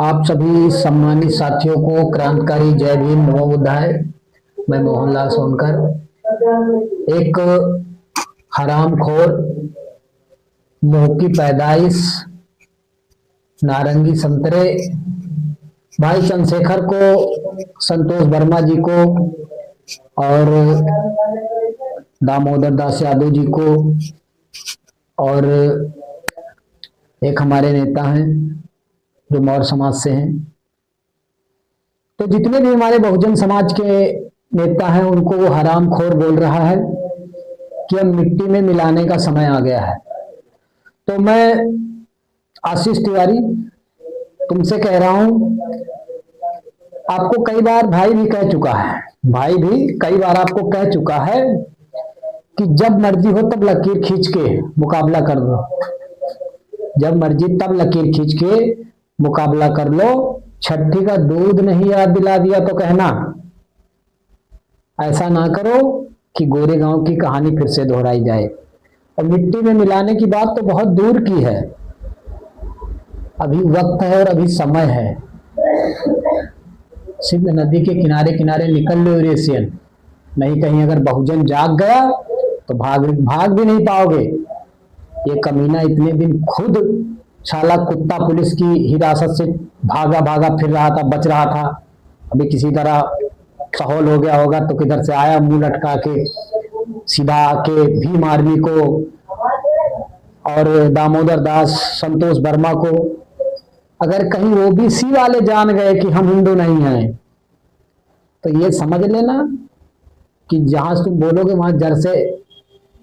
आप सभी सम्मानित साथियों को क्रांतिकारी जय भीम नमो बुद्धाय। मैं मोहनलाल सोनकर। एक हरामखोर, मुंह की पैदाइश, नारंगी संतरे भाई चंद्रशेखर को, संतोष वर्मा जी को और दामोदर दास यादव जी को और एक हमारे नेता हैं जो मौर्य समाज से हैं, तो जितने भी हमारे बहुजन समाज के नेता हैं उनको वो हरामखोर बोल रहा है कि अब मिट्टी में मिलाने का समय आ गया है। तो मैं आशीष तिवारी तुमसे कह रहा हूं, आपको कई बार भाई भी कह चुका है, भाई भी कई बार आपको कह चुका है कि जब मर्जी हो तब लकीर खींच के मुकाबला कर लो, जब मर्जी तब लकीर खींच के मुकाबला कर लो। छठी का दूध नहीं याद दिला दिया तो कहना। ऐसा ना करो कि गोरेगांव की कहानी फिर से दोहराई जाए। और मिट्टी में मिलाने की बात तो बहुत दूर की है, अभी वक्त है और अभी समय है। सिंध नदी के किनारे किनारे निकल लो यूरेशियन, नहीं कहीं अगर बहुजन जाग गया तो भाग भी नहीं पाओगे। ये कमीना इतने दिन खुद शाला कुत्ता पुलिस की हिरासत से भागा भागा फिर रहा था, बच रहा था। अभी किसी तरह सहोल हो गया होगा तो किधर से आया मुंह लटका के, सीधा आके भीम आर्मी को और दामोदर दास संतोष वर्मा को, अगर कहीं ओबीसी वाले जान गए कि हम हिंदू नहीं हैं तो ये समझ लेना कि जहां तुम बोलोगे वहां जड़ से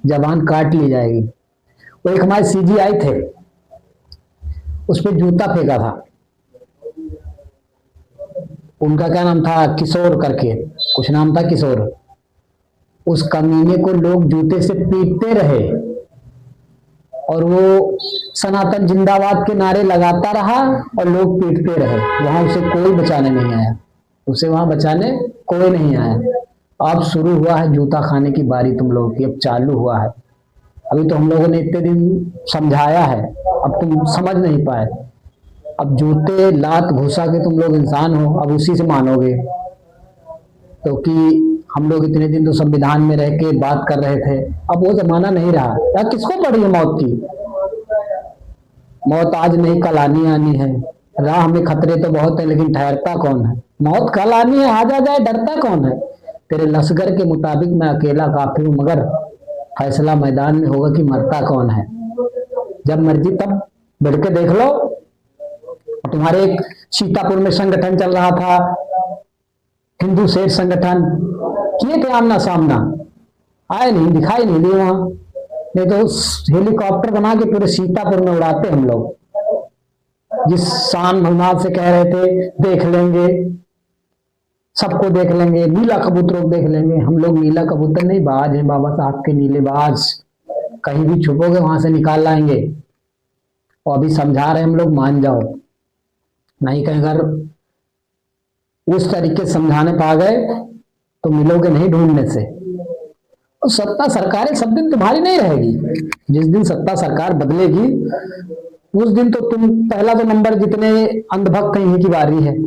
जबान काट ली जाएगी। वो एक हमारे सीजीआई थे, उस पर जूता फेंका था, उनका क्या नाम था, किशोर करके कुछ नाम था, किशोर। उस कमीने को लोग जूते से पीटते रहे और वो सनातन जिंदाबाद के नारे लगाता रहा और लोग पीटते रहे। वहां उसे कोई बचाने नहीं आया, उसे वहां बचाने कोई नहीं आया। अब शुरू हुआ है जूता खाने की बारी तुम लोगों की, अब चालू हुआ है। अभी तो हम लोगों ने इतने दिन समझाया है, अब तुम समझ नहीं पाए। अब जूते लात घुसा के तुम लोग इंसान हो, अब उसी से मानोगे। तो कि हम लोग इतने दिन तो संविधान में रह के बात कर रहे थे, अब वो जमाना नहीं रहा। या किसको पड़ी है मौत की? मौत आज नहीं कल आनी आनी है। राह में खतरे तो बहुत है लेकिन ठहरता कौन है? मौत कल आनी है, आ जा जाए, डरता कौन है? तेरे लश्कर के मुताबिक मैं अकेला काफी हूं, मगर फैसला मैदान में होगा कि मरता कौन है। जब मर्जी तब बढ़ के देख लो। तुम्हारे एक सीतापुर में संगठन चल रहा था, हिंदू शेर संगठन, किए थे आमना सामना, आए नहीं, दिखाई नहीं दिए वहां। नहीं तो हेलीकॉप्टर बना के पूरे सीतापुर में उड़ाते हम लोग। जिस शान भगवान से कह रहे थे देख लेंगे, सबको देख लेंगे, नीला कबूतरों को देख लेंगे। हम लोग नीला कबूतर नहीं, बाज हैं बाबा साहब के नीले बाज। कहीं भी छुपोगे वहां से निकाल लाएंगे। और अभी समझा रहे हम लोग, मान जाओ, नहीं कहीं अगर उस तरीके से समझाने पा गए तो मिलोगे नहीं ढूंढने से। और सत्ता सरकारें सब दिन तुम्हारी नहीं रहेगी। जिस दिन सत्ता सरकार बदलेगी उस दिन तो तुम पहला तो नंबर, जितने अंधभक्त हैं इन्हीं की बारी है,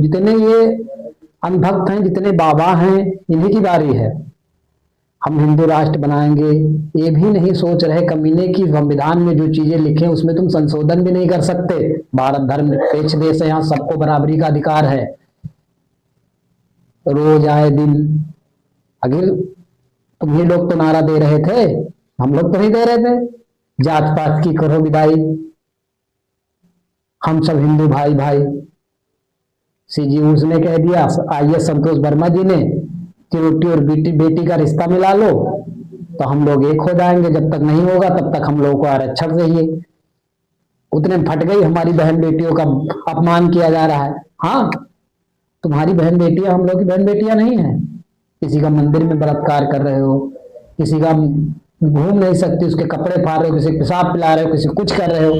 जितने ये अंधभक्त हैं, जितने बाबा हैं, इन्हीं की बारी है। हम हिंदू राष्ट्र बनाएंगे ये भी नहीं सोच रहे कमीने की। संविधान में जो चीजें लिखे उसमें तुम संशोधन भी नहीं कर सकते। भारत धर्मनिरपेक्ष देश है, यहाँ सबको बराबरी का अधिकार है। रोज आए दिन अगर तुम ही लोग तो नारा दे रहे थे, हम लोग तो नहीं दे रहे थे। जात पात की करो विदाई, हम सब हिंदू भाई भाई। सीजीयूस ने कह दिया, आईएएस संतोष वर्मा जी ने कि रोटी और बेटी का रिश्ता मिला लो तो हम लोग एक हो जाएंगे। जब तक नहीं होगा तब तक हम लोगों को आरक्षण चाहिए। उतने फट गई हमारी बहन बेटियों का अपमान किया जा रहा है। हाँ, तुम्हारी बहन बेटियां हम लोग की बहन बेटियां नहीं है। किसी का मंदिर में बलात्कार कर रहे हो, किसी का घूम नहीं सकती उसके कपड़े फाड़ रहे हो, किसी पेशाब पिला रहे हो, किसी कुछ कर रहे हो।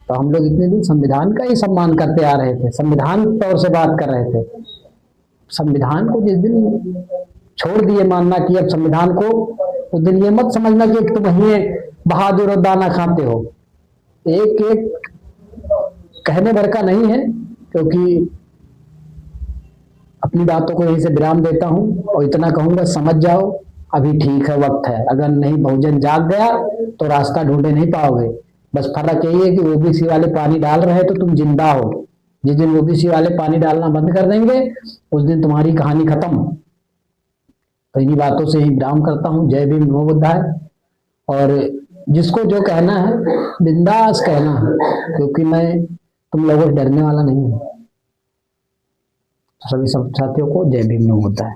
तो हम लोग इतने दिन संविधान का ही सम्मान करते आ रहे थे, संविधान तौर से बात कर रहे थे। संविधान को जिस दिन छोड़ दिए मानना कि अब संविधान को, उस दिन ये मत समझना कि तुम ये बहादुर और दाना खाते हो। एक एक कहने भर का नहीं है, क्योंकि अपनी बातों को यहीं से विराम देता हूं और इतना कहूंगा, समझ जाओ अभी ठीक है, वक्त है। अगर नहीं बहुजन जाग गया तो रास्ता ढूंढे नहीं पाओगे। बस फर्क यही है कि ओबीसी वाले पानी डाल रहे हैं तो तुम जिंदा हो, जिस दिन ओबीसी वाले पानी डालना बंद कर देंगे उस दिन तुम्हारी कहानी खत्म। तो इन्हीं बातों से ही विराम करता हूँ। जय भीम, नमो बुद्धाय। और जिसको जो कहना है बिंदास कहना है, क्योंकि मैं तुम लोगों से डरने वाला नहीं हूँ। सभी सब साथियों को जय भीम, नमो बुद्धाय।